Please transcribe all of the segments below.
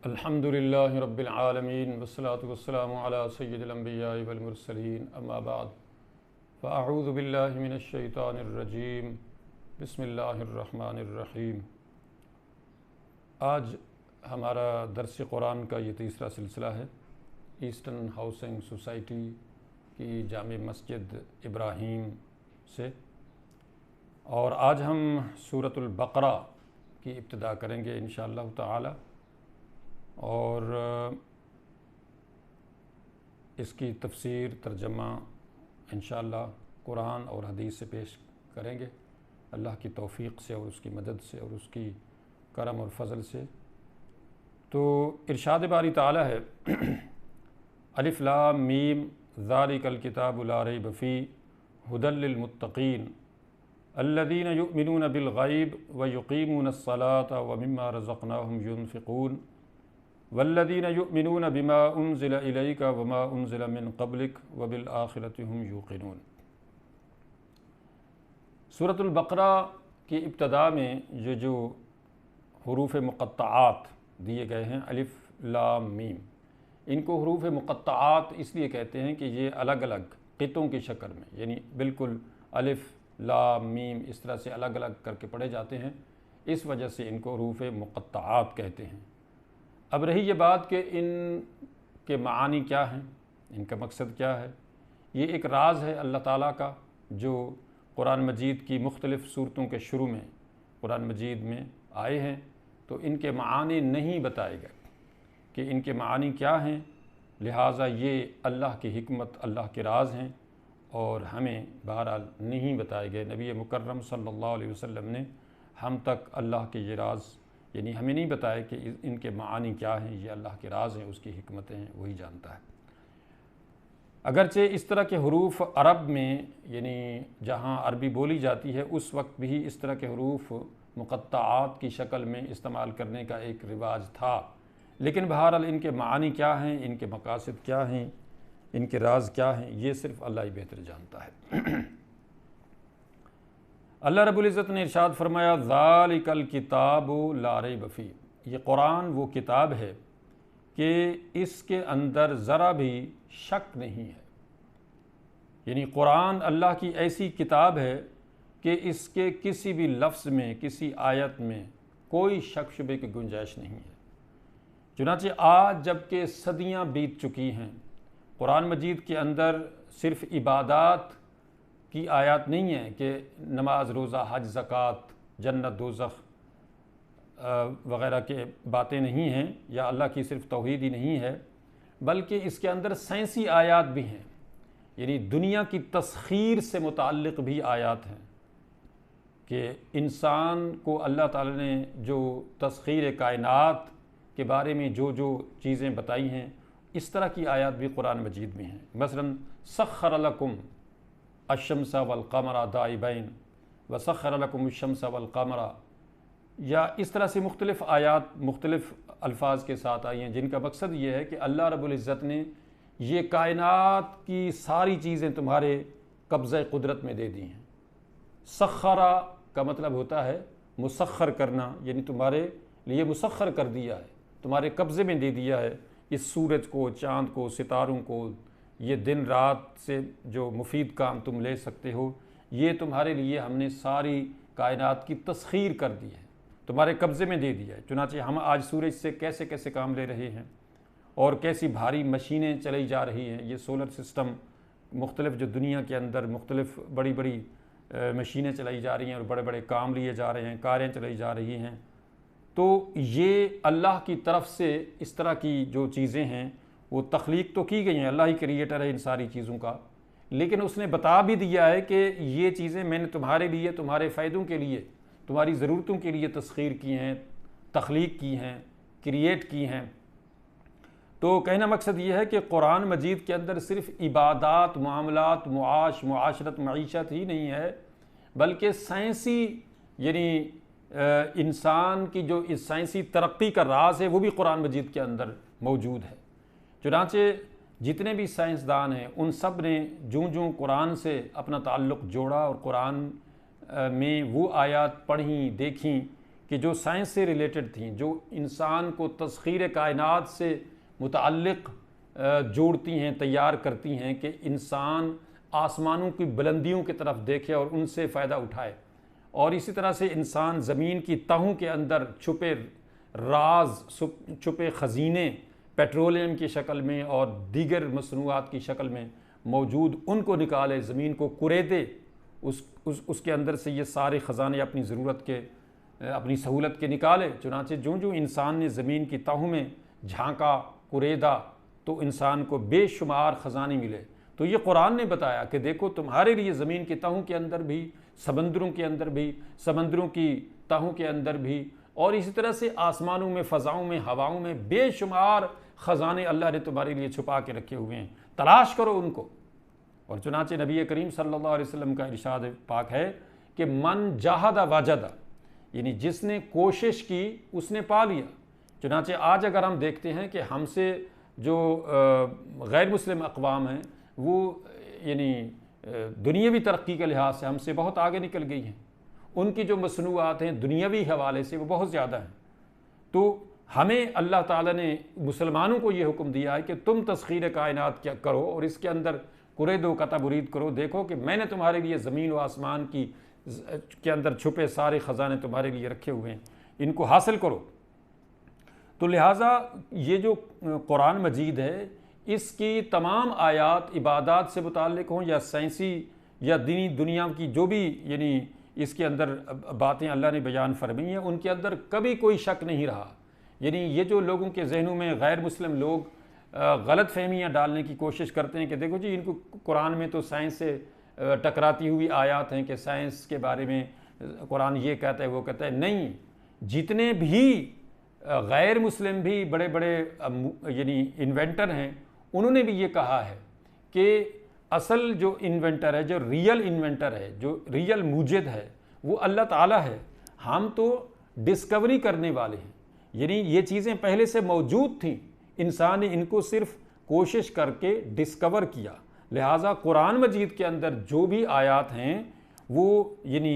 الحمدللہ رب العالمین والصلاة والسلام علی سید الانبیاء والمرسلین اما بعد فاعوذ باللہ من الشیطان الرجیم بسم اللہ الرحمن الرحیم۔ آج ہمارا درس قرآن کا یہ تیسرا سلسلہ ہے ایسٹرن ہاؤسنگ سوسائٹی کی جامع مسجد ابراہیم سے، اور آج ہم سورۃ البقرہ کی ابتدا کریں گے انشاءاللہ تعالی، اور اس کی تفسیر ترجمہ انشاءاللہ قرآن اور حدیث سے پیش کریں گے اللہ کی توفیق سے اور اس کی مدد سے اور اس کی کرم اور فضل سے۔ تو ارشاد باری تعالی ہے الف لام میم ذالک الکتاب لا ریب فیہ ھدی للمتقین الذین یؤمنون بالغیب ویقیمون الصلاۃ ومما رزقناہم ینفقون والذین یؤمنون بما انزل الیک وما انزل من قبلک وبالآخرۃ ھم یوقنون۔ سورۃ البقرہ کی ابتدا میں یہ جو حروف مقطعات دیے گئے ہیں الف لام میم، ان کو حروف مقطعات اس لیے کہتے ہیں کہ یہ الگ الگ قطعوں کی شکل میں، یعنی بالکل الف لام میم اس طرح سے الگ الگ کر کے پڑھے جاتے ہیں، اس وجہ سے ان کو حروف مقطعات کہتے ہیں۔ اب رہی یہ بات کہ ان کے معانی کیا ہیں، ان کا مقصد کیا ہے، یہ ایک راز ہے اللہ تعالیٰ کا جو قرآن مجید کی مختلف صورتوں کے شروع میں قرآن مجید میں آئے ہیں، تو ان کے معانی نہیں بتائے گئے کہ ان کے معانی کیا ہیں، لہٰذا یہ اللہ کی حکمت، اللہ کے راز ہیں اور ہمیں بہرحال نہیں بتائے گئے۔ نبی مکرم صلی اللہ علیہ وسلم نے ہم تک اللہ کے یہ راز یعنی ہمیں نہیں بتایا کہ ان کے معانی کیا ہیں، یہ اللہ کے راز ہیں، اس کی حکمتیں ہیں، وہی جانتا ہے۔ اگرچہ اس طرح کے حروف عرب میں یعنی جہاں عربی بولی جاتی ہے اس وقت بھی اس طرح کے حروف مقطعات کی شکل میں استعمال کرنے کا ایک رواج تھا، لیکن بہرحال ان کے معانی کیا ہیں، ان کے مقاصد کیا ہیں، ان کے راز کیا ہیں، یہ صرف اللہ ہی بہتر جانتا ہے۔ اللہ رب العزت نے ارشاد فرمایا ذالک الکتاب لا ریب فیہ، یہ قرآن وہ کتاب ہے کہ اس کے اندر ذرا بھی شک نہیں ہے، یعنی قرآن اللہ کی ایسی کتاب ہے کہ اس کے کسی بھی لفظ میں، کسی آیت میں کوئی شک شبے کی گنجائش نہیں ہے۔ چنانچہ آج جب کہ صدیاں بیت چکی ہیں، قرآن مجید کے اندر صرف عبادات کی آیات نہیں ہیں کہ نماز روزہ حج زکوٰۃ جنت دوزخ وغیرہ کے باتیں نہیں ہیں، یا اللہ کی صرف توحید ہی نہیں ہے، بلکہ اس کے اندر سائنسی آیات بھی ہیں، یعنی دنیا کی تسخیر سے متعلق بھی آیات ہیں کہ انسان کو اللہ تعالی نے جو تسخیر کائنات کے بارے میں جو جو چیزیں بتائی ہیں، اس طرح کی آیات بھی قرآن مجید میں ہیں۔ مثلا سخر لکم الشمس والقمر دائبین وسخر لکم الشمس والقمر، یا اس طرح سے مختلف آیات مختلف الفاظ کے ساتھ آئی ہیں جن کا مقصد یہ ہے کہ اللہ رب العزت نے یہ کائنات کی ساری چیزیں تمہارے قبضہ قدرت میں دے دی ہیں۔ سخرہ کا مطلب ہوتا ہے مسخر کرنا، یعنی تمہارے لیے مسخر کر دیا ہے، تمہارے قبضے میں دے دیا ہے، اس سورج کو، چاند کو، ستاروں کو، یہ دن رات سے جو مفید کام تم لے سکتے ہو، یہ تمہارے لیے ہم نے ساری کائنات کی تسخیر کر دی ہے، تمہارے قبضے میں دے دیا ہے۔ چنانچہ ہم آج سورج سے کیسے کیسے کام لے رہے ہیں اور کیسی بھاری مشینیں چلائی جا رہی ہیں، یہ سولر سسٹم مختلف جو دنیا کے اندر مختلف بڑی بڑی مشینیں چلائی جا رہی ہیں اور بڑے بڑے کام لیے جا رہے ہیں، کاریں چلائی جا رہی ہیں، تو یہ اللہ کی طرف سے اس طرح کی جو چیزیں ہیں وہ تخلیق تو کی گئی ہیں، اللہ ہی کریٹر ہے ان ساری چیزوں کا، لیکن اس نے بتا بھی دیا ہے کہ یہ چیزیں میں نے تمہارے لیے، تمہارے فائدوں کے لیے، تمہاری ضرورتوں کے لیے تسخیر کی ہیں، تخلیق کی ہیں، کریٹ کی ہیں۔ تو کہنا مقصد یہ ہے کہ قرآن مجید کے اندر صرف عبادات، معاملات، معاش، معاشرت، معیشت ہی نہیں ہے، بلکہ سائنسی یعنی انسان کی جو اس سائنسی ترقی کا راز ہے وہ بھی قرآن مجید کے اندر موجود ہے۔ چنانچہ جتنے بھی سائنسدان ہیں ان سب نے جوں قرآن سے اپنا تعلق جوڑا اور قرآن میں وہ آیات پڑھیں، دیکھیں کہ جو سائنس سے ریلیٹڈ تھیں، جو انسان کو تسخیر کائنات سے متعلق جوڑتی ہیں، تیار کرتی ہیں کہ انسان آسمانوں کی بلندیوں کی طرف دیکھے اور ان سے فائدہ اٹھائے، اور اسی طرح سے انسان زمین کی تہوں کے اندر چھپے راز، چھپے خزینے پیٹرولیم کی شکل میں اور دیگر مصنوعات کی شکل میں موجود، ان کو نکالے، زمین کو کریدے، اس کے اندر سے یہ سارے خزانے اپنی ضرورت کے، اپنی سہولت کے نکالے۔ چنانچہ جو انسان نے زمین کی تہوں میں جھانکا، کریدا، تو انسان کو بے شمار خزانے ملے۔ تو یہ قرآن نے بتایا کہ دیکھو تمہارے لیے زمین کی تہوں کے اندر بھی، سمندروں کے اندر بھی، سمندروں کی تہوں کے اندر بھی، اور اسی طرح سے آسمانوں میں، فضاؤں میں، ہواؤں میں بے شمار خزانے اللہ نے تمہارے لیے چھپا کے رکھے ہوئے ہیں، تلاش کرو ان کو۔ اور چنانچہ نبی کریم صلی اللہ علیہ وسلم کا ارشاد پاک ہے کہ من جاہد وجد، یعنی جس نے کوشش کی اس نے پا لیا۔ چنانچہ آج اگر ہم دیکھتے ہیں کہ ہم سے جو غیر مسلم اقوام ہیں وہ یعنی دنیاوی ترقی کے لحاظ سے ہم سے بہت آگے نکل گئی ہیں، ان کی جو مصنوعات ہیں دنیاوی حوالے سے وہ بہت زیادہ ہیں۔ تو ہمیں اللہ تعالیٰ نے مسلمانوں کو یہ حکم دیا ہے کہ تم تسخیر کائنات کیا کرو اور اس کے اندر کرید و قطع برید کرو، دیکھو کہ میں نے تمہارے لیے زمین و آسمان کے اندر چھپے سارے خزانے تمہارے لیے رکھے ہوئے ہیں، ان کو حاصل کرو۔ تو لہٰذا یہ جو قرآن مجید ہے اس کی تمام آیات عبادات سے متعلق ہوں یا سائنسی یا دینی دنیا کی جو بھی یعنی اس کے اندر باتیں اللہ نے بیان فرمائی ہیں، ان کے اندر کبھی کوئی شک نہیں رہا۔ یعنی یہ جو لوگوں کے ذہنوں میں غیر مسلم لوگ غلط فہمیاں ڈالنے کی کوشش کرتے ہیں کہ دیکھو جی ان کو قرآن میں تو سائنس سے ٹکراتی ہوئی آیات ہیں کہ سائنس کے بارے میں قرآن یہ کہتا ہے وہ کہتا ہے، نہیں، جتنے بھی غیر مسلم بھی بڑے بڑے یعنی انوینٹر ہیں انہوں نے بھی یہ کہا ہے کہ اصل جو انوینٹر ہے، جو ریئل انوینٹر ہے، جو ریئل موجد ہے وہ اللہ تعالیٰ ہے، ہم تو ڈسکوری کرنے والے ہیں۔ یعنی یہ چیزیں پہلے سے موجود تھیں، انسان نے ان کو صرف کوشش کر کے ڈسکور کیا۔ لہٰذا قرآن مجید کے اندر جو بھی آیات ہیں وہ یعنی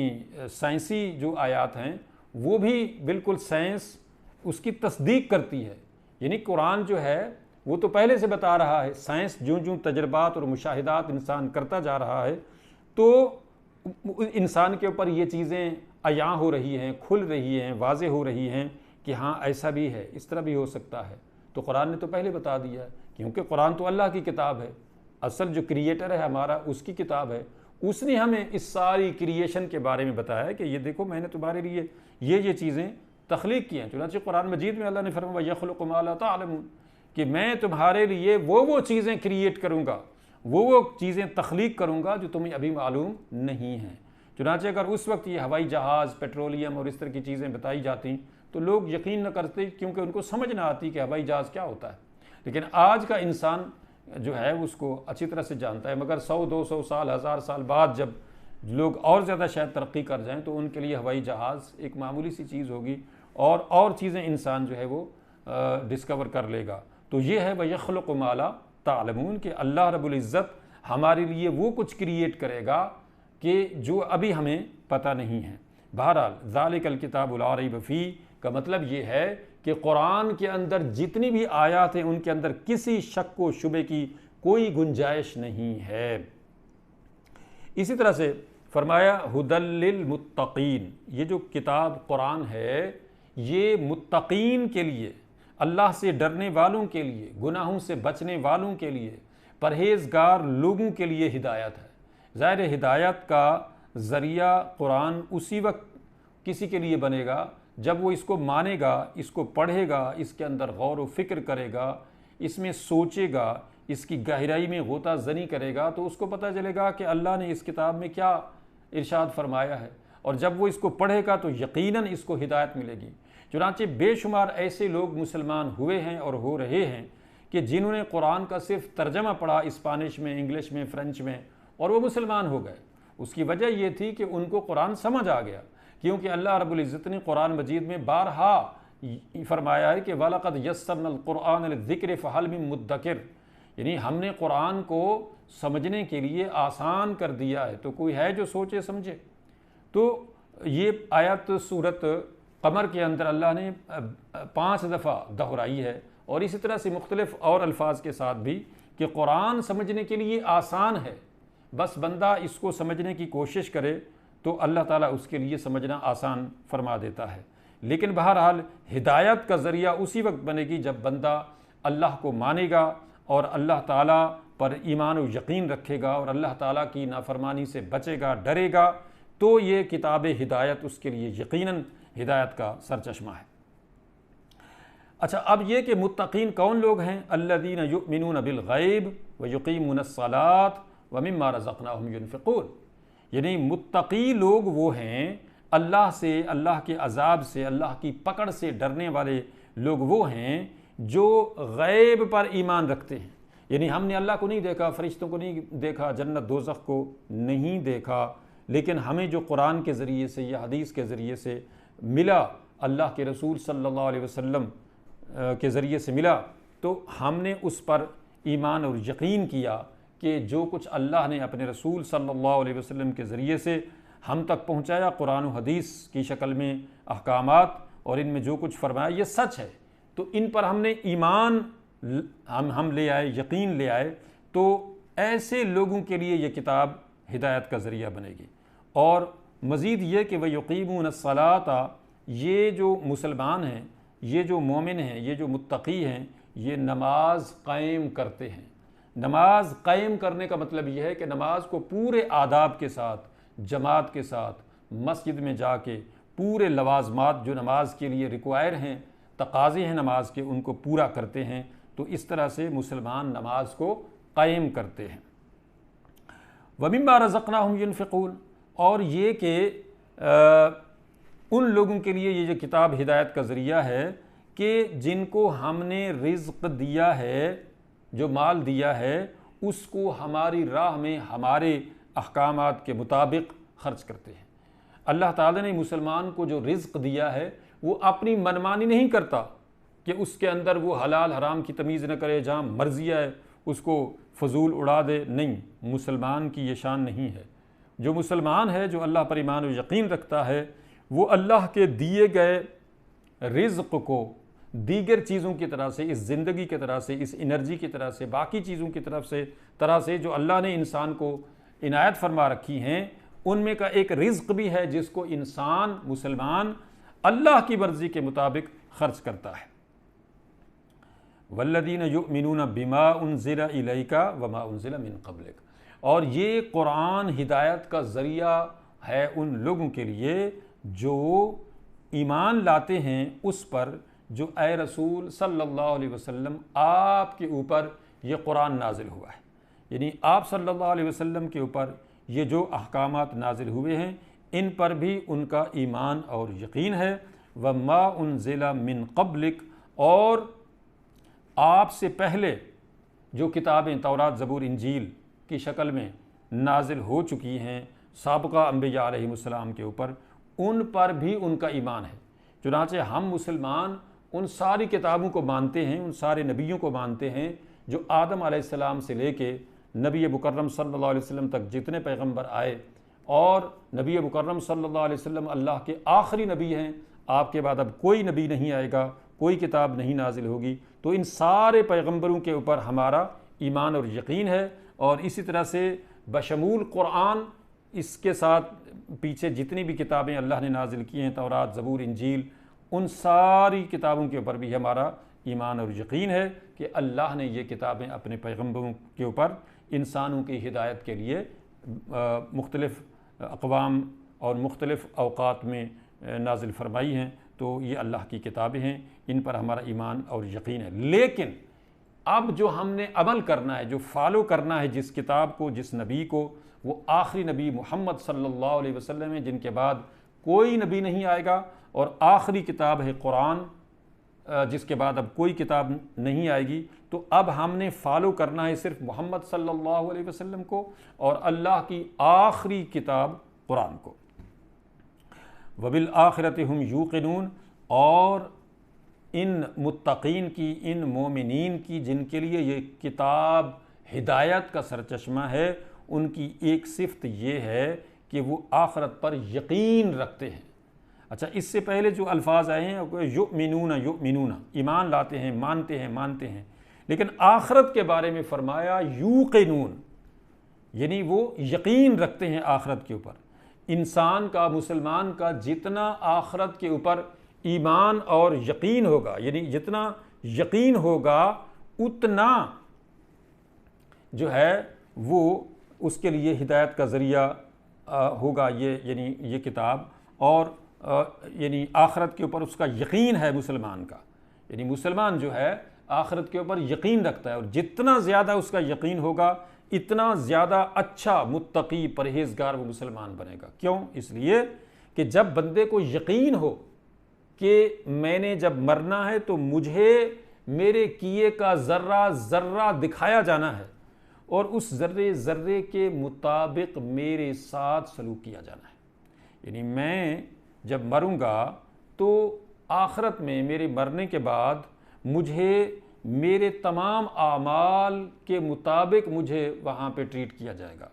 سائنسی جو آیات ہیں وہ بھی بالکل سائنس اس کی تصدیق کرتی ہے۔ یعنی قرآن جو ہے وہ تو پہلے سے بتا رہا ہے، سائنس جو تجربات اور مشاہدات انسان کرتا جا رہا ہے تو انسان کے اوپر یہ چیزیں عیاں ہو رہی ہیں، کھل رہی ہیں، واضح ہو رہی ہیں کہ ہاں ایسا بھی ہے، اس طرح بھی ہو سکتا ہے۔ تو قرآن نے تو پہلے بتا دیا ہے، کیونکہ قرآن تو اللہ کی کتاب ہے، اصل جو کریٹر ہے ہمارا اس کی کتاب ہے، اس نے ہمیں اس ساری کریشن کے بارے میں بتایا ہے کہ یہ دیکھو میں نے تمہارے لیے یہ چیزیں تخلیق کی ہیں۔ چنانچہ قرآن مجید میں اللہ نے فرمایا وَيَخْلُقُ مَا لَا تَعْلَمُونَ، کہ میں تمہارے لیے وہ چیزیں کریٹ کروں گا، وہ چیزیں تخلیق کروں گا جو تمہیں ابھی معلوم نہیں ہیں۔ چنانچہ اگر اس وقت یہ ہوائی جہاز، پیٹرولیم اور اس طرح کی چیزیں بتائی جاتی تو لوگ یقین نہ کرتے، کیونکہ ان کو سمجھ نہ آتی کہ ہوائی جہاز کیا ہوتا ہے۔ لیکن آج کا انسان جو ہے اس کو اچھی طرح سے جانتا ہے، مگر 100 200 سال 1000 سال بعد جب لوگ اور زیادہ شاید ترقی کر جائیں تو ان کے لیے ہوائی جہاز ایک معمولی سی چیز ہوگی اور چیزیں انسان جو ہے وہ ڈسکور کر لے گا۔ تو یہ ہے وَيَخْلُقُ مَا لَا تَعْلَمُونَ کہ اللہ رب العزت ہمارے لیے وہ کچھ کریٹ کرے گا کہ جو ابھی ہمیں پتہ نہیں ہے۔ بہرحال ذَلِكَ الْكِتَابُ لَا رَيْبَ فِيهِ کا مطلب یہ ہے کہ قرآن کے اندر جتنی بھی آیات ہیں ان کے اندر کسی شک و شبے کی کوئی گنجائش نہیں ہے۔ اسی طرح سے فرمایا ہدی للمتقین، یہ جو کتاب قرآن ہے یہ متقین کے لیے، اللہ سے ڈرنے والوں کے لیے، گناہوں سے بچنے والوں کے لیے، پرہیزگار لوگوں کے لیے ہدایت ہے۔ ظاہر ہدایت کا ذریعہ قرآن اسی وقت کسی کے لیے بنے گا جب وہ اس کو مانے گا، اس کو پڑھے گا، اس کے اندر غور و فکر کرے گا، اس میں سوچے گا، اس کی گہرائی میں غوطہ زنی کرے گا، تو اس کو پتہ چلے گا کہ اللہ نے اس کتاب میں کیا ارشاد فرمایا ہے، اور جب وہ اس کو پڑھے گا تو یقیناً اس کو ہدایت ملے گی۔ چنانچہ بے شمار ایسے لوگ مسلمان ہوئے ہیں اور ہو رہے ہیں کہ جنہوں نے قرآن کا صرف ترجمہ پڑھا اسپانش میں، انگلش میں، فرینچ میں، اور وہ مسلمان ہو گئے۔ اس کی وجہ یہ تھی کہ ان کو قرآن سمجھ آ گیا، کیونکہ اللہ رب العزت نے قرآن مجید میں بارہا فرمایا ہے کہ وَلَقَدْ يَسَّرْنَا الْقُرْآنَ لِلذِّكْرِ فَهَلْ مِن مُدَّكِرٍ، یعنی ہم نے قرآن کو سمجھنے کے لیے آسان کر دیا ہے، تو کوئی ہے جو سوچے سمجھے۔ تو یہ آیت سورت قمر کے اندر اللہ نے 5 دفعہ دہرائی ہے، اور اسی طرح سے مختلف اور الفاظ کے ساتھ بھی کہ قرآن سمجھنے کے لیے آسان ہے، بس بندہ اس کو سمجھنے کی کوشش کرے تو اللہ تعالیٰ اس کے لیے سمجھنا آسان فرما دیتا ہے۔ لیکن بہرحال ہدایت کا ذریعہ اسی وقت بنے گی جب بندہ اللہ کو مانے گا اور اللہ تعالیٰ پر ایمان و یقین رکھے گا اور اللہ تعالیٰ کی نافرمانی سے بچے گا، ڈرے گا، تو یہ کتاب ہدایت اس کے لیے یقیناً ہدایت کا سرچشمہ ہے۔ اچھا، اب یہ کہ متقین کون لوگ ہیں؟ الذین یؤمنون بالغیب ویقیمون الصلاۃ ومما رزقناہم ینفقون، یعنی متقی لوگ وہ ہیں، اللہ سے، اللہ کے عذاب سے، اللہ کی پکڑ سے ڈرنے والے لوگ وہ ہیں جو غیب پر ایمان رکھتے ہیں۔ یعنی ہم نے اللہ کو نہیں دیکھا، فرشتوں کو نہیں دیکھا، جنت دوزخ کو نہیں دیکھا، لیکن ہمیں جو قرآن کے ذریعے سے یا حدیث کے ذریعے سے ملا، اللہ کے رسول صلی اللہ علیہ وسلم کے ذریعے سے ملا، تو ہم نے اس پر ایمان اور یقین کیا کہ جو کچھ اللہ نے اپنے رسول صلی اللہ علیہ وسلم کے ذریعے سے ہم تک پہنچایا، قرآن و حدیث کی شکل میں احکامات، اور ان میں جو کچھ فرمایا یہ سچ ہے، تو ان پر ہم نے ایمان ہم لے آئے، یقین لے آئے، تو ایسے لوگوں کے لیے یہ کتاب ہدایت کا ذریعہ بنے گی۔ اور مزید یہ کہ وَيُقِيمُونَ الصَّلَاةَ، یہ جو مسلمان ہیں، یہ جو مومن ہیں، یہ جو متقی ہیں، یہ نماز قائم کرتے ہیں۔ نماز قائم کرنے کا مطلب یہ ہے کہ نماز کو پورے آداب کے ساتھ، جماعت کے ساتھ، مسجد میں جا کے پورے لوازمات جو نماز کے لیے ریکوائر ہیں، تقاضے ہیں نماز کے، ان کو پورا کرتے ہیں، تو اس طرح سے مسلمان نماز کو قائم کرتے ہیں۔ وَمِمَّا رَزَقْنَاهُمْ يُنْفِقُونَ، اور یہ کہ ان لوگوں کے لیے یہ جو کتاب ہدایت کا ذریعہ ہے کہ جن کو ہم نے رزق دیا ہے، جو مال دیا ہے، اس کو ہماری راہ میں ہمارے احکامات کے مطابق خرچ کرتے ہیں۔ اللہ تعالیٰ نے مسلمان کو جو رزق دیا ہے وہ اپنی منمانی نہیں کرتا کہ اس کے اندر وہ حلال حرام کی تمیز نہ کرے، جہاں مرضی ہے اس کو فضول اڑا دے، نہیں، مسلمان کی یہ شان نہیں ہے۔ جو مسلمان ہے، جو اللہ پر ایمان و یقین رکھتا ہے، وہ اللہ کے دیے گئے رزق کو دیگر چیزوں کی طرح سے، اس زندگی کی طرح سے، اس انرجی کی طرح سے، باقی چیزوں کی طرح سے جو اللہ نے انسان کو عنایت فرما رکھی ہیں، ان میں کا ایک رزق بھی ہے جس کو انسان، مسلمان، اللہ کی مرضی کے مطابق خرچ کرتا ہے۔ والذین یؤمنون بما انزل الیک وما انزل من قبلک، اور یہ قرآن ہدایت کا ذریعہ ہے ان لوگوں کے لیے جو ایمان لاتے ہیں اس پر جو اے رسول صلی اللہ علیہ وسلم آپ کے اوپر یہ قرآن نازل ہوا ہے، یعنی آپ صلی اللہ علیہ وسلم کے اوپر یہ جو احکامات نازل ہوئے ہیں ان پر بھی ان کا ایمان اور یقین ہے۔ وما انزل من قبلک، اور آپ سے پہلے جو کتابیں تورات، زبور، انجیل کی شکل میں نازل ہو چکی ہیں سابقہ انبیاء علیہ السلام کے اوپر، ان پر بھی ان کا ایمان ہے۔ چنانچہ ہم مسلمان ان ساری کتابوں کو مانتے ہیں، ان سارے نبیوں کو مانتے ہیں جو آدم علیہ السلام سے لے کے نبی مکرم صلی اللہ علیہ وسلم تک جتنے پیغمبر آئے، اور نبی مکرم صلی اللہ علیہ وسلم اللہ کے آخری نبی ہیں، آپ کے بعد اب کوئی نبی نہیں آئے گا، کوئی کتاب نہیں نازل ہوگی، تو ان سارے پیغمبروں کے اوپر ہمارا ایمان اور یقین ہے۔ اور اسی طرح سے بشمول قرآن، اس کے ساتھ پیچھے جتنی بھی کتابیں اللہ نے نازل کی ہیں، تورات، زبور، انجیل، ان ساری کتابوں کے اوپر بھی ہمارا ایمان اور یقین ہے کہ اللہ نے یہ کتابیں اپنے پیغمبروں کے اوپر انسانوں کی ہدایت کے لیے مختلف اقوام اور مختلف اوقات میں نازل فرمائی ہیں، تو یہ اللہ کی کتابیں ہیں، ان پر ہمارا ایمان اور یقین ہے۔ لیکن اب جو ہم نے عمل کرنا ہے، جو فالو کرنا ہے جس کتاب کو، جس نبی کو، وہ آخری نبی محمد صلی اللہ علیہ وسلم ہے، جن کے بعد کوئی نبی نہیں آئے گا، اور آخری کتاب ہے قرآن، جس کے بعد اب کوئی کتاب نہیں آئے گی۔ تو اب ہم نے فالو کرنا ہے صرف محمد صلی اللہ علیہ وسلم کو اور اللہ کی آخری کتاب قرآن کو۔ وَبِالْآخِرَةِ هُمْ يُوقِنُونَ، اور ان متقین کی، ان مومنین کی جن کے لیے یہ کتاب ہدایت کا سرچشمہ ہے، ان کی ایک صفت یہ ہے کہ وہ آخرت پر یقین رکھتے ہیں۔ اچھا، اس سے پہلے جو الفاظ آئے ہیں یؤمنون یؤمنون، ایمان لاتے ہیں، مانتے ہیں، مانتے ہیں، لیکن آخرت کے بارے میں فرمایا یوقنون، یعنی وہ یقین رکھتے ہیں آخرت کے اوپر۔ انسان کا، مسلمان کا جتنا آخرت کے اوپر ایمان اور یقین ہوگا، یعنی جتنا یقین ہوگا اتنا جو ہے وہ اس کے لیے ہدایت کا ذریعہ ہوگا یہ کتاب، اور یعنی آخرت کے اوپر اس کا یقین ہے مسلمان کا، یعنی مسلمان جو ہے آخرت کے اوپر یقین رکھتا ہے، اور جتنا زیادہ اس کا یقین ہوگا اتنا زیادہ اچھا متقی پرہیزگار وہ مسلمان بنے گا۔ کیوں؟ اس لیے کہ جب بندے کو یقین ہو کہ میں نے جب مرنا ہے تو مجھے میرے کیے کا ذرہ ذرہ دکھایا جانا ہے، اور اس ذرے ذرے کے مطابق میرے ساتھ سلوک کیا جانا ہے۔ یعنی میں جب مروں گا تو آخرت میں میرے مرنے کے بعد مجھے میرے تمام اعمال کے مطابق مجھے وہاں پہ ٹریٹ کیا جائے گا،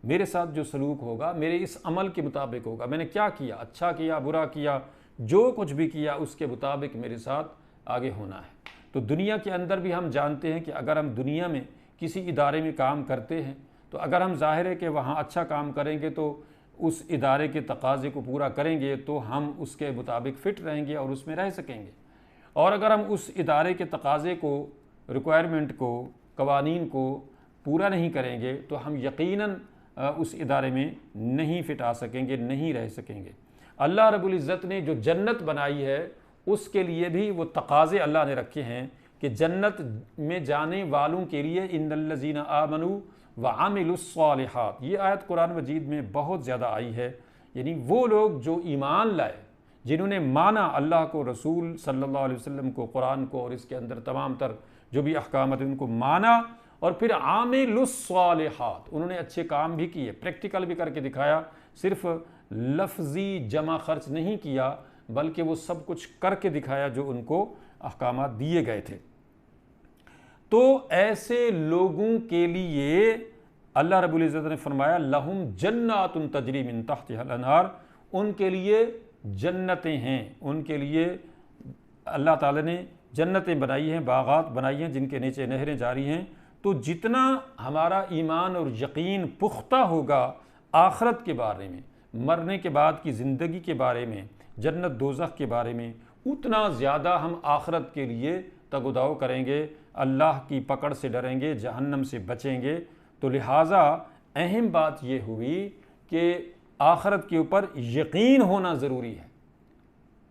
میرے ساتھ جو سلوک ہوگا میرے اس عمل کے مطابق ہوگا، میں نے کیا کیا، اچھا کیا، برا کیا، جو کچھ بھی کیا اس کے مطابق میرے ساتھ آگے ہونا ہے۔ تو دنیا کے اندر بھی ہم جانتے ہیں کہ اگر ہم دنیا میں کسی ادارے میں کام کرتے ہیں تو اگر ہم ظاہر ہے کہ وہاں اچھا کام کریں گے تو اس ادارے کے تقاضے کو پورا کریں گے تو ہم اس کے مطابق فٹ رہیں گے اور اس میں رہ سکیں گے، اور اگر ہم اس ادارے کے تقاضے کو، ریکوائرمنٹ کو، قوانین کو پورا نہیں کریں گے تو ہم یقیناً اس ادارے میں نہیں فٹ آ سکیں گے، نہیں رہ سکیں گے۔ اللہ رب العزت نے جو جنت بنائی ہے اس کے لیے بھی وہ تقاضے اللہ نے رکھے ہیں کہ جنت میں جانے والوں کے لیے ان الذین آمنوا وعملوا الصالحات، یہ آیت قرآن مجید میں بہت زیادہ آئی ہے، یعنی وہ لوگ جو ایمان لائے، جنہوں نے مانا اللہ کو، رسول صلی اللہ علیہ وسلم کو، قرآن کو، اور اس کے اندر تمام تر جو بھی احکامات ان کو مانا، اور پھر عاملوا الصالحات، انہوں نے اچھے کام بھی کیے، پریکٹیکل بھی کر کے دکھایا، صرف لفظی جمع خرچ نہیں کیا بلکہ وہ سب کچھ کر کے دکھایا جو ان کو احکامات دیے گئے تھے۔ تو ایسے لوگوں کے لیے اللہ رب العزت نے فرمایا لہم جنات تجری من تحتها الانہار، ان کے لیے جنتیں ہیں، ان کے لیے اللہ تعالی نے جنتیں بنائی ہیں، باغات بنائی ہیں جن کے نیچے نہریں جاری ہیں۔ تو جتنا ہمارا ایمان اور یقین پختہ ہوگا آخرت کے بارے میں، مرنے کے بعد کی زندگی کے بارے میں، جنت دوزخ کے بارے میں، اتنا زیادہ ہم آخرت کے لیے تگ و دو کریں گے، اللہ کی پکڑ سے ڈریں گے، جہنم سے بچیں گے۔ تو لہٰذا اہم بات یہ ہوئی کہ آخرت کے اوپر یقین ہونا ضروری ہے۔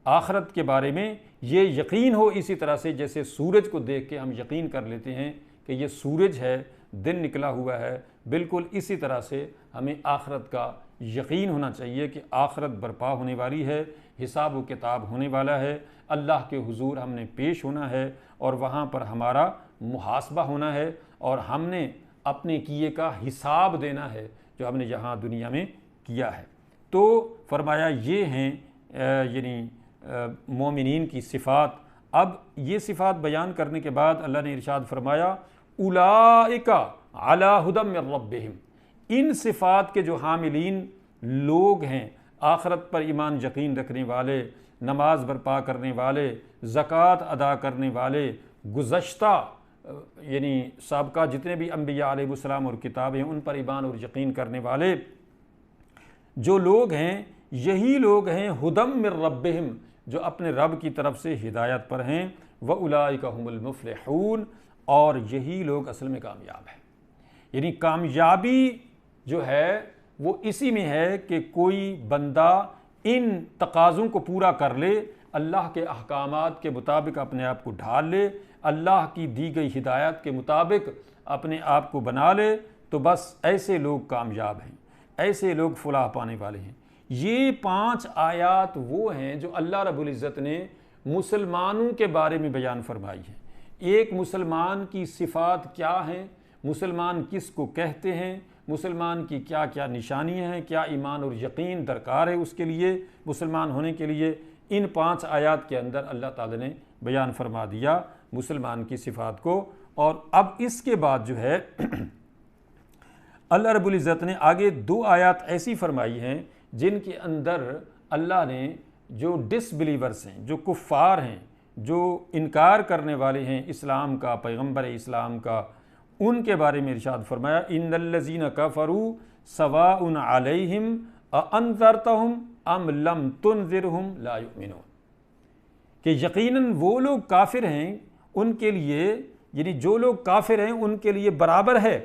آخرت کے بارے میں یہ یقین ہو، اسی طرح سے جیسے سورج کو دیکھ کے ہم یقین کر لیتے ہیں کہ یہ سورج ہے، دن نکلا ہوا ہے، بالکل اسی طرح سے ہمیں آخرت کا یقین ہونا چاہیے کہ آخرت برپا ہونے والی ہے، حساب و کتاب ہونے والا ہے، اللہ کے حضور ہم نے پیش ہونا ہے، اور وہاں پر ہمارا محاسبہ ہونا ہے، اور ہم نے اپنے کیے کا حساب دینا ہے جو ہم نے یہاں دنیا میں کیا ہے۔ تو فرمایا یہ ہیں یعنی مومنین کی صفات۔ اب یہ صفات بیان کرنے کے بعد اللہ نے ارشاد فرمایا اولئک علی ھدی من ربہم، ان صفات کے جو حاملین لوگ ہیں، آخرت پر ایمان یقین رکھنے والے، نماز برپا کرنے والے، زکوٰۃ ادا کرنے والے، گزشتہ یعنی سابقہ جتنے بھی انبیاء علیہ السلام اور کتابیں ان پر ایمان اور یقین کرنے والے جو لوگ ہیں، یہی لوگ ہیں ھدی من ربہم، جو اپنے رب کی طرف سے ہدایت پر ہیں، وَأُولَئِكَ هُمُ الْمُفْلِحُونَ، اور یہی لوگ اصل میں کامیاب ہیں۔ یعنی کامیابی جو ہے وہ اسی میں ہے کہ کوئی بندہ ان تقاضوں کو پورا کر لے، اللہ کے احکامات کے مطابق اپنے آپ کو ڈھال لے، اللہ کی دی گئی ہدایت کے مطابق اپنے آپ کو بنا لے، تو بس ایسے لوگ کامیاب ہیں، ایسے لوگ فلاح پانے والے ہیں۔ یہ 5 آیات وہ ہیں جو اللہ رب العزت نے مسلمانوں کے بارے میں بیان فرمائی ہیں۔ ایک مسلمان کی صفات کیا ہیں، مسلمان کس کو کہتے ہیں، مسلمان کی کیا کیا نشانیاں ہیں، کیا ایمان اور یقین درکار ہے اس کے لیے، مسلمان ہونے کے لیے، ان 5 آیات کے اندر اللہ تعالی نے بیان فرما دیا مسلمان کی صفات کو۔ اور اب اس کے بعد جو ہے اللہ رب العزت نے آگے 2 آیات ایسی فرمائی ہیں جن کے اندر اللہ نے جو ڈس بلیورز ہیں، جو کفار ہیں، جو انکار کرنے والے ہیں اسلام کا، پیغمبر اسلام کا، ان کے بارے میں ارشاد فرمایا ان الذین کفروا سواء علیہم اانذرتہم ام لم تنذرہم لا یؤمنون، کہ یقیناً وہ لوگ کافر ہیں، ان کے لیے یعنی جو لوگ کافر ہیں ان کے لیے برابر ہے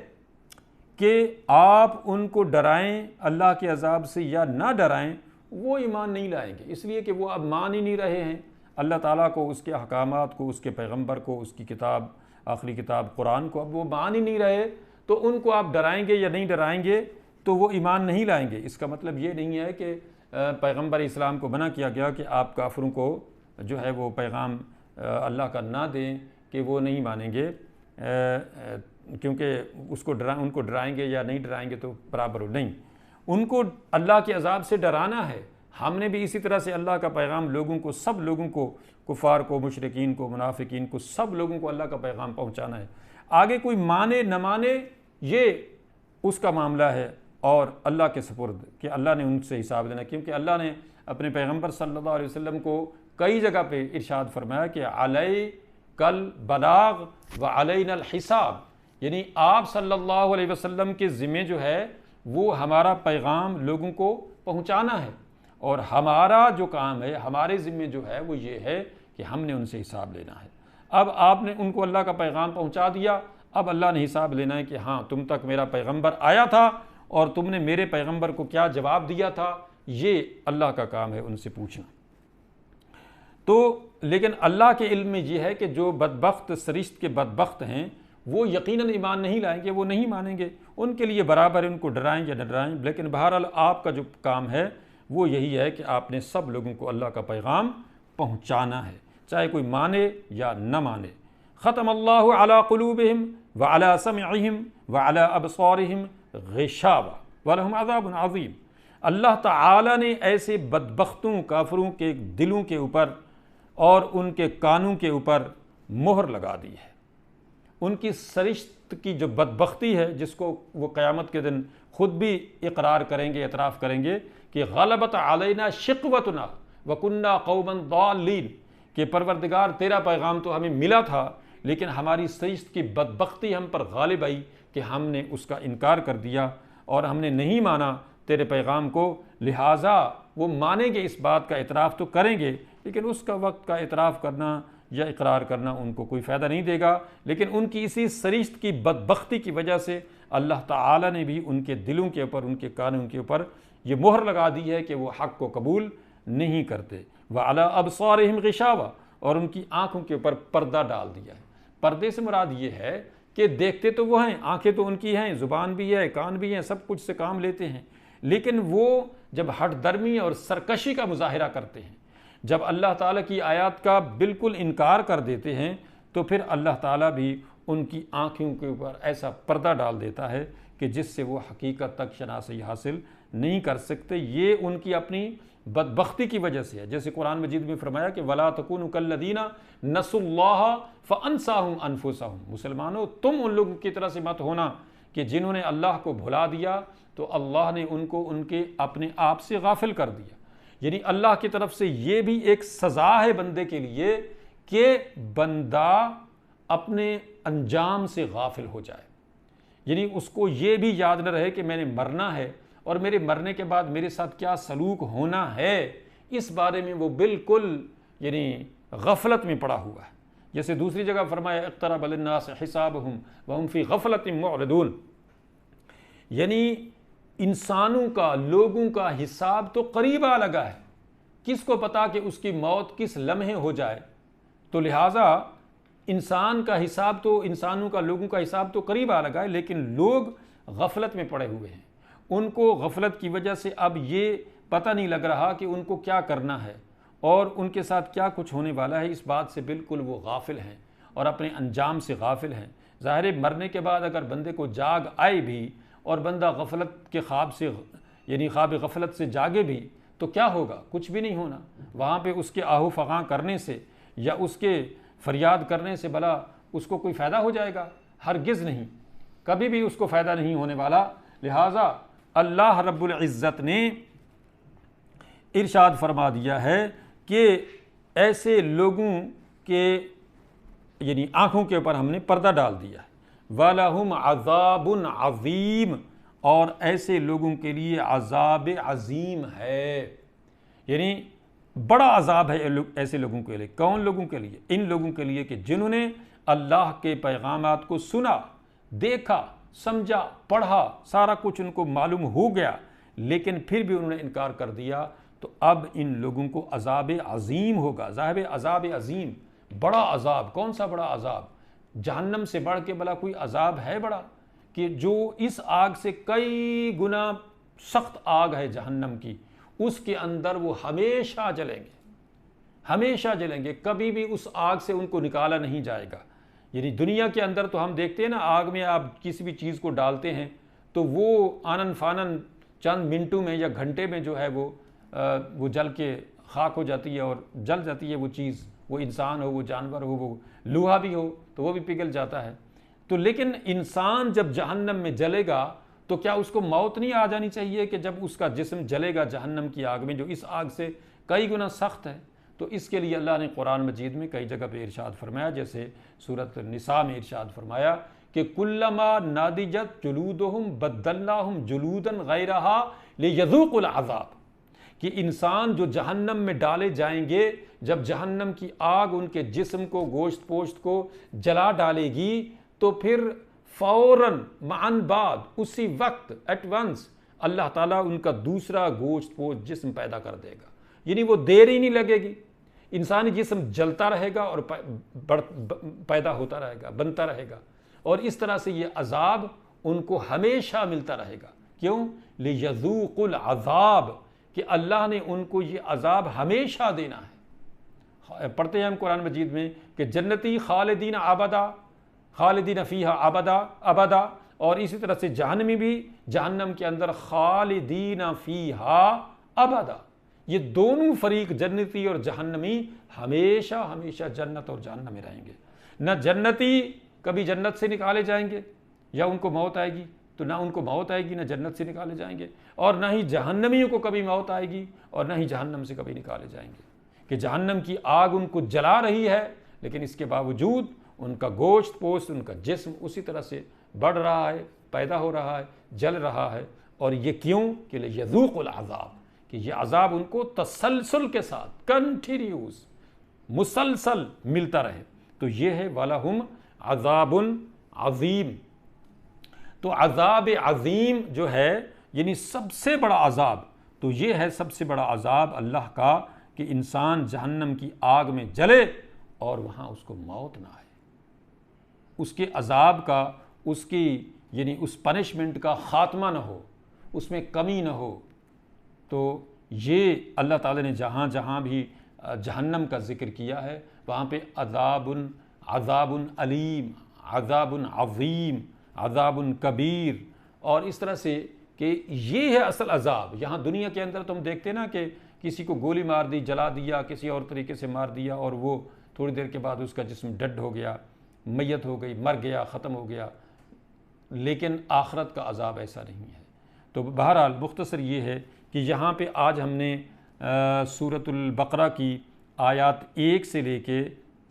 کہ آپ ان کو ڈرائیں اللہ کے عذاب سے یا نہ ڈرائیں، وہ ایمان نہیں لائیں گے، اس لیے کہ وہ اب مان ہی نہیں رہے ہیں اللہ تعالیٰ کو، اس کے احکامات کو، اس کے پیغمبر کو، اس کی کتاب، آخری کتاب قرآن کو، اب وہ مان ہی نہیں رہے، تو ان کو آپ ڈرائیں گے یا نہیں ڈرائیں گے تو وہ ایمان نہیں لائیں گے۔ اس کا مطلب یہ نہیں ہے کہ پیغمبر اسلام کو منع کیا گیا کہ آپ کافروں کو جو ہے وہ پیغام اللہ کا نہ دیں کہ وہ نہیں مانیں گے، کیونکہ ان کو ڈرائیں گے یا نہیں ڈرائیں گے تو برابر ہو، نہیں، ان کو اللہ کے عذاب سے ڈرانا ہے۔ ہم نے بھی اسی طرح سے اللہ کا پیغام لوگوں کو، سب لوگوں کو، کفار کو، مشرکین کو، منافقین کو، سب لوگوں کو اللہ کا پیغام پہنچانا ہے۔ آگے کوئی مانے نہ مانے یہ اس کا معاملہ ہے اور اللہ کے سپرد کہ اللہ نے ان سے حساب لینا، کیونکہ اللہ نے اپنے پیغمبر صلی اللہ علیہ وسلم کو کئی جگہ پہ ارشاد فرمایا کہ علیک البلاغ وعلینا الحساب، یعنی آپ صلی اللہ علیہ وسلم کے ذمہ جو ہے وہ ہمارا پیغام لوگوں کو پہنچانا ہے، اور ہمارا جو کام ہے، ہمارے ذمہ جو ہے وہ یہ ہے کہ ہم نے ان سے حساب لینا ہے۔ اب آپ نے ان کو اللہ کا پیغام پہنچا دیا، اب اللہ نے حساب لینا ہے کہ ہاں تم تک میرا پیغمبر آیا تھا اور تم نے میرے پیغمبر کو کیا جواب دیا تھا، یہ اللہ کا کام ہے ان سے پوچھنا۔ تو لیکن اللہ کے علم میں یہ ہے کہ جو بدبخت سرشت کے بدبخت ہیں وہ یقیناً ایمان نہیں لائیں گے، وہ نہیں مانیں گے، ان کے لیے برابر ان کو ڈرائیں یا نہ ڈرائیں، لیکن بہرحال آپ کا جو کام ہے وہ یہی ہے کہ آپ نے سب لوگوں کو اللہ کا پیغام پہنچانا ہے، چاہے کوئی مانے یا نہ مانے۔ ختم اللہ علی قلوبہم وعلی سمعہم وعلی ابصارہم غشاوہ ولہم عذاب عظیم، اللہ تعالی نے ایسے بدبختوں کافروں کے دلوں کے اوپر اور ان کے کانوں کے اوپر مہر لگا دی ہے۔ ان کی سرشت کی جو بدبختی ہے، جس کو وہ قیامت کے دن خود بھی اقرار کریں گے، اعتراف کریں گے کہ غلبت علینا شقوتنا وکنا قوما ضالین، کہ پروردگار تیرا پیغام تو ہمیں ملا تھا لیکن ہماری سرشت کی بدبختی ہم پر غالب آئی کہ ہم نے اس کا انکار کر دیا اور ہم نے نہیں مانا تیرے پیغام کو، لہٰذا وہ مانیں گے، اس بات کا اعتراف تو کریں گے لیکن اس کا وقت کا اعتراف کرنا یا اقرار کرنا ان کو کوئی فائدہ نہیں دے گا، لیکن ان کی اسی سرشت کی بدبختی کی وجہ سے اللہ تعالی نے بھی ان کے دلوں کے اوپر، ان کے کانوں کے اوپر یہ مہر لگا دی ہے کہ وہ حق کو قبول نہیں کرتے۔ وعلی ابصارہم غشاوہ، اور ان کی آنکھوں کے اوپر پردہ ڈال دیا ہے۔ پردے سے مراد یہ ہے کہ دیکھتے تو وہ ہیں، آنکھیں تو ان کی ہیں، زبان بھی ہے، کان بھی ہیں، سب کچھ سے کام لیتے ہیں، لیکن وہ جب ہٹ درمی اور سرکشی کا مظاہرہ کرتے ہیں، جب اللہ تعالیٰ کی آیات کا بالکل انکار کر دیتے ہیں تو پھر اللہ تعالیٰ بھی ان کی آنکھوں کے اوپر ایسا پردہ ڈال دیتا ہے کہ جس سے وہ حقیقت تک شناسی حاصل نہیں کر سکتے۔ یہ ان کی اپنی بدبختی کی وجہ سے ہے، جیسے قرآن مجید میں فرمایا کہ وَلَا تَكُونُوا كَالَّذِينَ نَسُوا اللَّهَ فَأَنسَاهُمْ أَنفُسَهُمْ، مسلمانوں تم ان لوگوں کی طرح سے مت ہونا کہ جنہوں نے اللہ کو بھلا دیا تو اللہ نے ان کو ان کے اپنے آپ سے غافل کر دیا۔ یعنی اللہ کی طرف سے یہ بھی ایک سزا ہے بندے کے لیے کہ بندہ اپنے انجام سے غافل ہو جائے، یعنی اس کو یہ بھی یاد نہ رہے کہ میں نے مرنا ہے اور میرے مرنے کے بعد میرے ساتھ کیا سلوک ہونا ہے، اس بارے میں وہ بالکل یعنی غفلت میں پڑا ہوا ہے۔ جیسے دوسری جگہ فرمایا اقترب للناس حسابہم وہم فی غفلت معرضون، یعنی انسانوں کا، لوگوں کا حساب تو قریب آ لگا ہے، کس کو پتا کہ اس کی موت کس لمحے ہو جائے، تو لہٰذا انسان کا حساب تو، انسانوں کا، لوگوں کا حساب تو قریب آ لگا ہے، لیکن لوگ غفلت میں پڑے ہوئے ہیں۔ ان کو غفلت کی وجہ سے اب یہ پتہ نہیں لگ رہا کہ ان کو کیا کرنا ہے اور ان کے ساتھ کیا کچھ ہونے والا ہے، اس بات سے بالکل وہ غافل ہیں اور اپنے انجام سے غافل ہیں۔ ظاہر ہے مرنے کے بعد اگر بندے کو جاگ آئے بھی اور بندہ غفلت کے خواب سے یعنی خواب غفلت سے جاگے بھی تو کیا ہوگا؟ کچھ بھی نہیں ہونا۔ وہاں پہ اس کے آہو فغاں کرنے سے یا اس کے فریاد کرنے سے بھلا اس کو کوئی فائدہ ہو جائے گا؟ ہرگز نہیں، کبھی بھی اس کو فائدہ نہیں ہونے والا۔ لہٰذا اللہ رب العزت نے ارشاد فرما دیا ہے کہ ایسے لوگوں کے یعنی آنکھوں کے اوپر ہم نے پردہ ڈال دیا ہے۔ وَلَهُمْ عَذَابٌ عَظِيمٌ، اور ایسے لوگوں کے لیے عذاب عظیم ہے، یعنی بڑا عذاب ہے ایسے لوگوں کے لیے۔ کون لوگوں کے لیے؟ ان لوگوں کے لیے کہ جنہوں نے اللہ کے پیغامات کو سنا، دیکھا، سمجھا، پڑھا، سارا کچھ ان کو معلوم ہو گیا، لیکن پھر بھی انہوں نے انکار کر دیا، تو اب ان لوگوں کو عذاب عظیم ہوگا۔ عذاب عظیم، بڑا عذاب۔ کون سا بڑا عذاب؟ جہنم سے بڑھ کے بھلا کوئی عذاب ہے بڑا؟ کہ جو اس آگ سے کئی گنا سخت آگ ہے جہنم کی، اس کے اندر وہ ہمیشہ جلیں گے، ہمیشہ جلیں گے، کبھی بھی اس آگ سے ان کو نکالا نہیں جائے گا۔ یعنی دنیا کے اندر تو ہم دیکھتے ہیں نا، آگ میں آپ کسی بھی چیز کو ڈالتے ہیں تو وہ آنن فانن چند منٹوں میں یا گھنٹے میں جو ہے وہ جل کے خاک ہو جاتی ہے اور جل جاتی ہے وہ چیز، وہ انسان ہو، وہ جانور ہو، وہ لوہا بھی ہو تو وہ بھی پگھل جاتا ہے۔ تو لیکن انسان جب جہنم میں جلے گا تو کیا اس کو موت نہیں آ جانی چاہیے کہ جب اس کا جسم جلے گا جہنم کی آگ میں جو اس آگ سے کئی گنا سخت ہے؟ تو اس کے لیے اللہ نے قرآن مجید میں کئی جگہ پہ ارشاد فرمایا، جیسے سورۃ النساء میں ارشاد فرمایا کہ کلما ناضجت جلودہم بدلناہم جلودا غیرہا لیذوقوا العذاب، کہ انسان جو جہنم میں ڈالے جائیں گے، جب جہنم کی آگ ان کے جسم کو، گوشت پوشت کو جلا ڈالے گی، تو پھر فوراً معاً بعد اسی وقت ایٹ ونس اللہ تعالیٰ ان کا دوسرا گوشت پوشت جسم پیدا کر دے گا، یعنی وہ دیر ہی نہیں لگے گی، انسانی جسم جلتا رہے گا اور پیدا ہوتا رہے گا، بنتا رہے گا، اور اس طرح سے یہ عذاب ان کو ہمیشہ ملتا رہے گا۔ کیوں؟ لیذوقوا العذاب، کہ اللہ نے ان کو یہ عذاب ہمیشہ دینا ہے۔ پڑھتے ہیں ہم قرآن مجید میں کہ جنتی خالدین ابدا، خالدین فیہا ابدا، اور اسی طرح سے جہنمی بھی جہنم کے اندر خالدین فیہا ابدا۔ یہ دونوں فریق جنتی اور جہنمی ہمیشہ ہمیشہ جنت اور جہنم میں رہیں گے۔ نہ جنتی کبھی جنت سے نکالے جائیں گے، یا ان کو موت آئے گی تو نہ ان کو موت آئے گی، نہ جنت سے نکالے جائیں گے، اور نہ ہی جہنمیوں کو کبھی موت آئے گی اور نہ ہی جہنم سے کبھی نکالے جائیں گے، کہ جہنم کی آگ ان کو جلا رہی ہے، لیکن اس کے باوجود ان کا گوشت پوشت، ان کا جسم اسی طرح سے بڑھ رہا ہے، پیدا ہو رہا ہے، جل رہا ہے۔ اور یہ کیوں؟ کہ لیذوقوا العذاب، کہ یہ عذاب ان کو تسلسل کے ساتھ کنٹینیوس مسلسل ملتا رہے۔ تو یہ ہے وَلَهُمْ عَذَابٌ عَظِيمٌ۔ تو عذاب عظیم جو ہے یعنی سب سے بڑا عذاب، تو یہ ہے سب سے بڑا عذاب اللہ کا، کہ انسان جہنم کی آگ میں جلے اور وہاں اس کو موت نہ آئے، اس کے عذاب کا، اس کی یعنی اس پنشمنٹ کا خاتمہ نہ ہو، اس میں کمی نہ ہو۔ تو یہ اللہ تعالیٰ نے جہاں جہاں بھی جہنم کا ذکر کیا ہے وہاں پہ عذاب علیم، عذاب عظیم، عذاب کبیر، اور اس طرح سے کہ یہ ہے اصل عذاب۔ یہاں دنیا کے اندر تو ہم دیکھتے ہیں نا کہ کسی کو گولی مار دی، جلا دیا، کسی اور طریقے سے مار دیا، اور وہ تھوڑی دیر کے بعد اس کا جسم ڈیڈ ہو گیا، میت ہو گئی، مر گیا، ختم ہو گیا۔ لیکن آخرت کا عذاب ایسا نہیں ہے۔ تو بہرحال مختصر یہ ہے کہ یہاں پہ آج ہم نے سورۃ البقرہ کی آیات 1 سے لے کے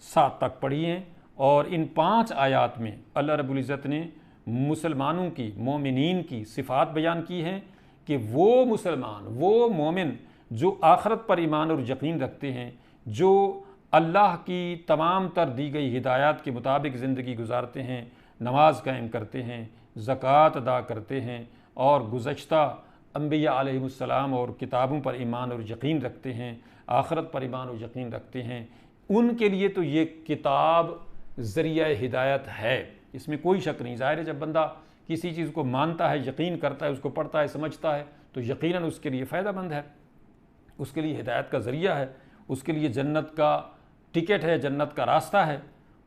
7 تک پڑھی ہیں، اور ان 5 آیات میں اللہ رب العزت نے مسلمانوں کی، مومنین کی صفات بیان کی ہیں، کہ وہ مسلمان، وہ مومن جو آخرت پر ایمان اور یقین رکھتے ہیں، جو اللہ کی تمام تر دی گئی ہدایات کے مطابق زندگی گزارتے ہیں، نماز قائم کرتے ہیں، زکوٰۃ ادا کرتے ہیں، اور گزشتہ انبیاء علیہ السلام اور کتابوں پر ایمان اور یقین رکھتے ہیں، آخرت پر ایمان اور یقین رکھتے ہیں، ان کے لیے تو یہ کتاب ذریعہ ہدایت ہے، اس میں کوئی شک نہیں۔ ظاہر ہے جب بندہ کسی چیز کو مانتا ہے، یقین کرتا ہے، اس کو پڑھتا ہے، سمجھتا ہے، تو یقیناً اس کے لیے فائدہ مند ہے، اس کے لیے ہدایت کا ذریعہ ہے، اس کے لیے جنت کا ٹکٹ ہے، جنت کا راستہ ہے۔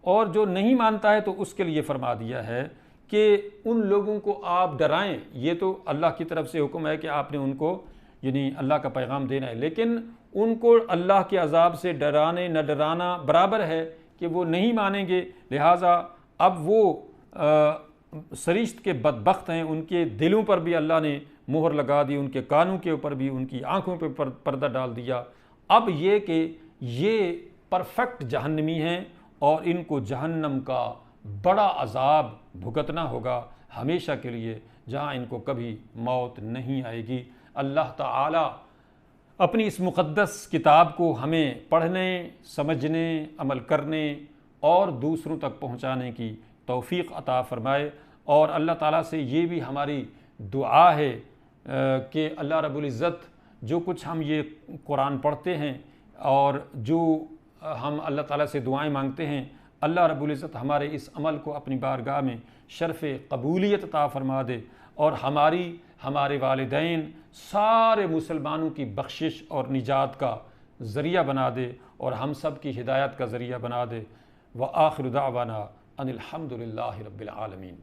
اور جو نہیں مانتا ہے تو اس کے لیے فرما دیا ہے کہ ان لوگوں کو آپ ڈرائیں۔ یہ تو اللہ کی طرف سے حکم ہے کہ آپ نے ان کو یعنی اللہ کا پیغام دینا ہے، لیکن ان کو اللہ کے عذاب سے ڈرانے نہ ڈرانا برابر ہے کہ وہ نہیں مانیں گے، لہٰذا اب وہ سرشت کے بدبخت ہیں، ان کے دلوں پر بھی اللہ نے مہر لگا دی، ان کے کانوں کے اوپر بھی، ان کی آنکھوں پہ پردہ ڈال دیا۔ اب یہ کہ یہ پرفیکٹ جہنمی ہیں اور ان کو جہنم کا بڑا عذاب بھگتنا ہوگا ہمیشہ کے لیے، جہاں ان کو کبھی موت نہیں آئے گی۔ اللہ تعالی اپنی اس مقدس کتاب کو ہمیں پڑھنے، سمجھنے، عمل کرنے اور دوسروں تک پہنچانے کی توفیق عطا فرمائے۔ اور اللہ تعالیٰ سے یہ بھی ہماری دعا ہے کہ اللہ رب العزت جو کچھ ہم یہ قرآن پڑھتے ہیں اور جو ہم اللہ تعالیٰ سے دعائیں مانگتے ہیں، اللہ رب العزت ہمارے اس عمل کو اپنی بارگاہ میں شرف قبولیت عطا فرما دے، اور ہمارے والدین، سارے مسلمانوں کی بخشش اور نجات کا ذریعہ بنا دے، اور ہم سب کی ہدایت کا ذریعہ بنا دے۔ وآخر دعوانا ان الحمد للہ رب العالمین۔